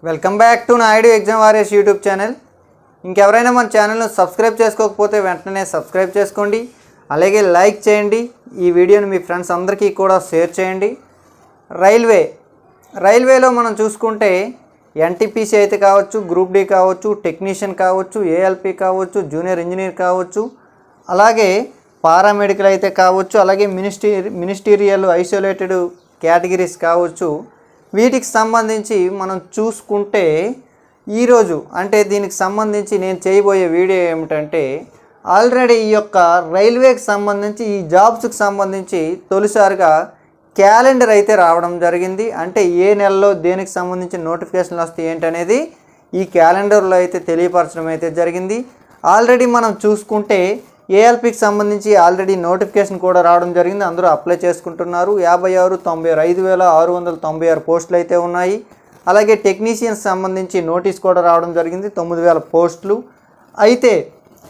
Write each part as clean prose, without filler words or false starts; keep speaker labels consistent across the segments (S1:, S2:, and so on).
S1: Welcome back to Naidu exam warriors YouTube channel. ఇంకెవరైనా మన ఛానల్ను సబ్స్క్రైబ్ చేసుకోకపోతే వెంటనే సబ్స్క్రైబ్ చేసుకోండి. అలాగే లైక్ చేయండి. ఈ వీడియోని మీ ఫ్రెండ్స్ అందరికీ కూడా షేర్ చేయండి. రైల్వేలో మనం చూసుకుంటే ఎన్టీపీసీ అయితే కావచ్చు, గ్రూప్ డి కావచ్చు, టెక్నీషియన్ కావచ్చు, ఏఎల్పి కావచ్చు, జూనియర్ ఇంజనీర్ కావచ్చు, అలాగే పారామెడికల్ అయితే కావచ్చు, అలాగే మినిస్టీరియల్ ఐసోలేటెడ్ కేటగిరీస్ కావచ్చు. వీటికి సంబంధించి మనం చూసుకుంటే ఈరోజు అంటే దీనికి సంబంధించి నేను చేయబోయే వీడియో ఏమిటంటే, ఆల్రెడీ ఈ యొక్క రైల్వేకి సంబంధించి ఈ జాబ్స్కి సంబంధించి తొలిసారిగా క్యాలెండర్ అయితే రావడం జరిగింది. అంటే ఏ నెలలో దేనికి సంబంధించి నోటిఫికేషన్లు వస్తాయి ఏంటనేది ఈ క్యాలెండర్లో అయితే తెలియపరచడం అయితే జరిగింది. ఆల్రెడీ మనం చూసుకుంటే ఏఎల్పికి సంబంధించి ఆల్రెడీ నోటిఫికేషన్ కూడా రావడం జరిగింది. అందరూ అప్లై చేసుకుంటున్నారు. 56,696 పోస్టులు అయితే ఉన్నాయి. అలాగే టెక్నీషియన్స్ సంబంధించి నోటీస్ కూడా రావడం జరిగింది, 9,000 పోస్టులు. అయితే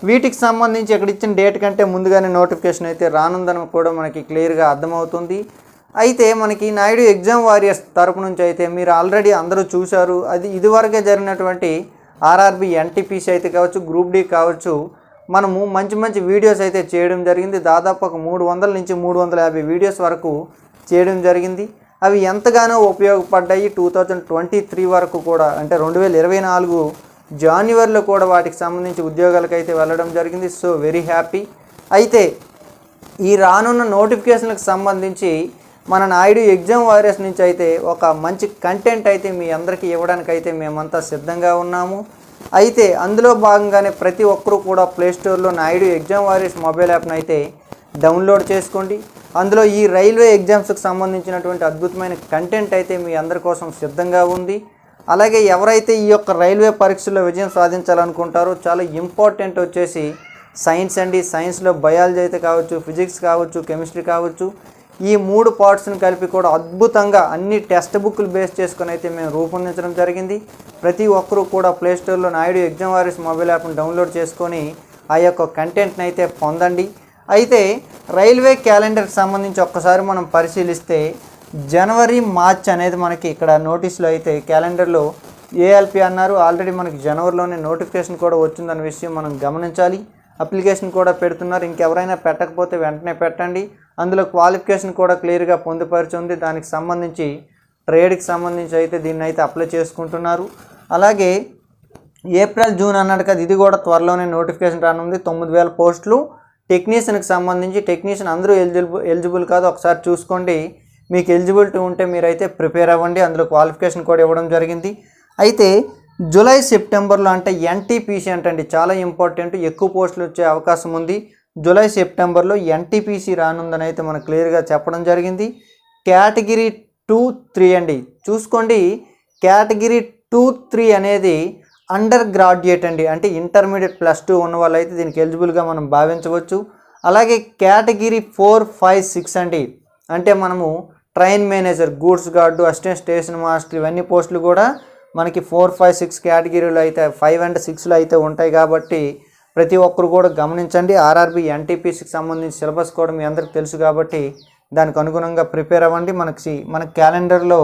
S1: వీటికి సంబంధించి ఇక్కడ ఇచ్చిన డేట్ కంటే ముందుగానే నోటిఫికేషన్ అయితే రానుందని కూడా మనకి క్లియర్గా అర్థమవుతుంది. అయితే మనకి నాయుడు ఎగ్జామ్ వారియర్స్ తరపు నుంచి అయితే మీరు ఆల్రెడీ అందరూ చూశారు. అది ఇదివరకే జరిగినటువంటి ఆర్ఆర్బి ఎన్టీపీసీ అయితే కావచ్చు, గ్రూప్ డి కావచ్చు, మనము మంచి మంచి వీడియోస్ అయితే చేయడం జరిగింది. దాదాపు ఒక 300 నుంచి 350 వీడియోస్ వరకు చేయడం జరిగింది. అవి ఎంతగానో ఉపయోగపడ్డాయి. 2023 వరకు కూడా అంటే 2024 జనవరిలో కూడా వాటికి సంబంధించి ఉద్యోగాలకైతే వెళ్ళడం జరిగింది. So very happy. అయితే ఈ రానున్న నోటిఫికేషన్లకు సంబంధించి మన నాయుడు ఎగ్జామ్ వారియర్స్ నుంచి అయితే ఒక మంచి కంటెంట్ అయితే మీ అందరికీ ఇవ్వడానికైతే మేమంతా సిద్ధంగా ఉన్నాము. అయితే అందులో భాగంగానే ప్రతి ఒక్కరూ కూడా ప్లేస్టోర్లో నాయుడు ఎగ్జామ్ వారియర్స్ మొబైల్ యాప్ను అయితే డౌన్లోడ్ చేసుకోండి. అందులో ఈ రైల్వే ఎగ్జామ్స్కి సంబంధించినటువంటి అద్భుతమైన కంటెంట్ అయితే మీ అందరి కోసం సిద్ధంగా ఉంది. అలాగే ఎవరైతే ఈ యొక్క రైల్వే పరీక్షల్లో విజయం సాధించాలనుకుంటారో చాలా ఇంపార్టెంట్ వచ్చేసి సైన్స్ అండి. సైన్స్లో బయాలజీ అయితే కావచ్చు, ఫిజిక్స్ కావచ్చు, కెమిస్ట్రీ కావచ్చు, ఈ 3 పార్ట్స్ని కలిపి కూడా అద్భుతంగా అన్ని టెక్స్ట్ బుక్లు బేస్ చేసుకొని అయితే మేము రూపొందించడం జరిగింది. ప్రతి ఒక్కరూ కూడా ప్లేస్టోర్లో నాయుడు ఎగ్జామ్ వారియర్స్ మొబైల్ యాప్ను డౌన్లోడ్ చేసుకొని ఆ యొక్క కంటెంట్ని అయితే పొందండి. అయితే రైల్వే క్యాలెండర్కి సంబంధించి ఒక్కసారి మనం పరిశీలిస్తే జనవరి, మార్చ్ అనేది మనకి ఇక్కడ నోటీసులో అయితే క్యాలెండర్లో ఏఎల్పి అన్నారు. ఆల్రెడీ మనకి జనవరిలోనే నోటిఫికేషన్ కూడా వచ్చిందన్న విషయం మనం గమనించాలి. అప్లికేషన్ కూడా పెడుతున్నారు. ఇంకెవరైనా పెట్టకపోతే వెంటనే పెట్టండి. అందులో క్వాలిఫికేషన్ కూడా క్లియర్గా పొందుపరిచి ఉంది. దానికి సంబంధించి ట్రేడ్కి సంబంధించి అయితే దీన్ని అయితే అప్లై చేసుకుంటున్నారు. అలాగే ఏప్రిల్, జూన్ అన్నాడు కదా, ఇది కూడా త్వరలోనే నోటిఫికేషన్ రానుంది. 9,000 పోస్టులు టెక్నీషియన్కి సంబంధించి. టెక్నీషియన్ అందరూ ఎలిజిబుల్ కాదు, ఒకసారి చూసుకోండి. మీకు ఎలిజిబిలిటీ ఉంటే మీరైతే ప్రిపేర్ అవ్వండి. అందులో క్వాలిఫికేషన్ కూడా ఇవ్వడం జరిగింది. అయితే జూలై, సెప్టెంబర్లో అంటే ఎన్టీపీసీ అంటండి చాలా ఇంపార్టెంట్, ఎక్కువ పోస్టులు వచ్చే అవకాశం ఉంది. జూలై, సెప్టెంబర్లో ఎన్టీపీసీ రానుందని అయితే మనకు క్లియర్గా చెప్పడం జరిగింది. కేటగిరీ 2, 3 అండి చూసుకోండి. కేటగిరీ 2, 3 అనేది అండర్ గ్రాడ్యుయేట్ అండి, అంటే ఇంటర్మీడియట్ +2 ఉన్న వాళ్ళు అయితే దీనికి ఎలిజిబుల్గా మనం భావించవచ్చు. అలాగే కేటగిరీ 4, 5, 6 అండి, అంటే మనము train manager, goods guard, assistant station master, ఇవన్నీ పోస్టులు కూడా మనకి 4, 5, 6 కేటగిరీలో అయితే 5 and 6లో అయితే ఉంటాయి. కాబట్టి ప్రతి ఒక్కరు కూడా గమనించండి. ఆర్ఆర్బి ఎన్టీపీసీకి సంబంధించి సిలబస్ కూడా మీ అందరికి తెలుసు కాబట్టి దానికి అనుగుణంగా ప్రిపేర్ అవ్వండి. మన క్యాలెండర్లో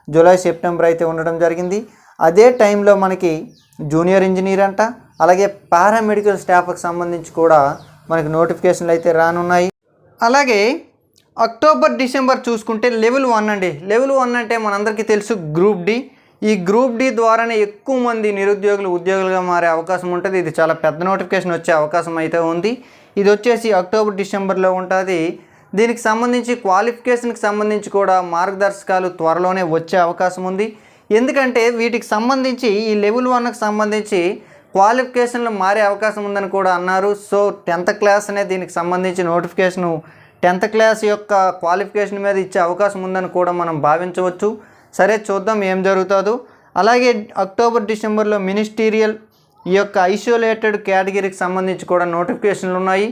S1: జూలై, సెప్టెంబర్ అయితే ఉండడం జరిగింది. అదే టైంలో మనకి జూనియర్ ఇంజనీర్ అంట, అలాగే పారామెడికల్ స్టాఫ్కి సంబంధించి కూడా మనకి నోటిఫికేషన్లు అయితే రానున్నాయి. అలాగే అక్టోబర్, డిసెంబర్ చూసుకుంటే లెవెల్ 1 అండి. లెవెల్ 1 అంటే మనందరికీ తెలుసు గ్రూప్ డి. ఈ గ్రూప్ డి ద్వారానే ఎక్కువ మంది నిరుద్యోగులు ఉద్యోగులుగా మారే అవకాశం ఉంటుంది. ఇది చాలా పెద్ద నోటిఫికేషన్ వచ్చే అవకాశం అయితే ఉంది. ఇది వచ్చేసి అక్టోబర్, డిసెంబర్లో ఉంటుంది. దీనికి సంబంధించి క్వాలిఫికేషన్కి సంబంధించి కూడా మార్గదర్శకాలు త్వరలోనే వచ్చే అవకాశం ఉంది. ఎందుకంటే వీటికి సంబంధించి ఈ లెవెల్ 1కి సంబంధించి క్వాలిఫికేషన్లు మారే అవకాశం ఉందని కూడా అన్నారు. సో 10th క్లాస్ అనే దీనికి సంబంధించి నోటిఫికేషను 10th క్లాస్ యొక్క క్వాలిఫికేషన్ మీద ఇచ్చే అవకాశం ఉందని కూడా మనం భావించవచ్చు. సరే చూద్దాం ఏం జరుగుతుందో. అలాగే అక్టోబర్, డిసెంబర్లో మినిస్టీరియల్ ఈ యొక్క ఐసోలేటెడ్ కేటగిరీకి సంబంధించి కూడా నోటిఫికేషన్లు ఉన్నాయి.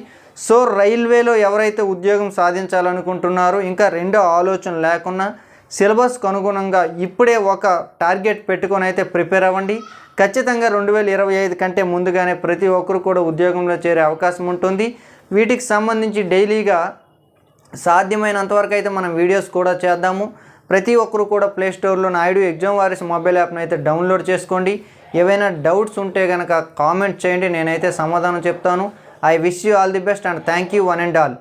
S1: సో రైల్వేలో ఎవరైతే ఉద్యోగం సాధించాలనుకుంటున్నారో ఇంకా రెండో ఆలోచన లేకుండా సిలబస్కు అనుగుణంగా ఇప్పుడే ఒక టార్గెట్ పెట్టుకొని అయితే ప్రిపేర్ అవ్వండి. ఖచ్చితంగా 2025 కంటే ముందుగానే ప్రతి ఒక్కరు కూడా ఉద్యోగంలో చేరే అవకాశం ఉంటుంది. వీటికి సంబంధించి డైలీగా సాధ్యమైనంతవరకు అయితే మనం వీడియోస్ కూడా చేద్దాము. ప్రతి ఒక్కరు కూడా ప్లే స్టోర్లో నాయుడు ఎగ్జామ్ వారియర్స్ మొబైల్ యాప్ను అయితే డౌన్లోడ్ చేసుకోండి. ఏవైనా డౌట్స్ ఉంటే కనుక కామెంట్ చేయండి, నేనైతే సమాధానం చెప్తాను. I wish you all the best and thank you one and all.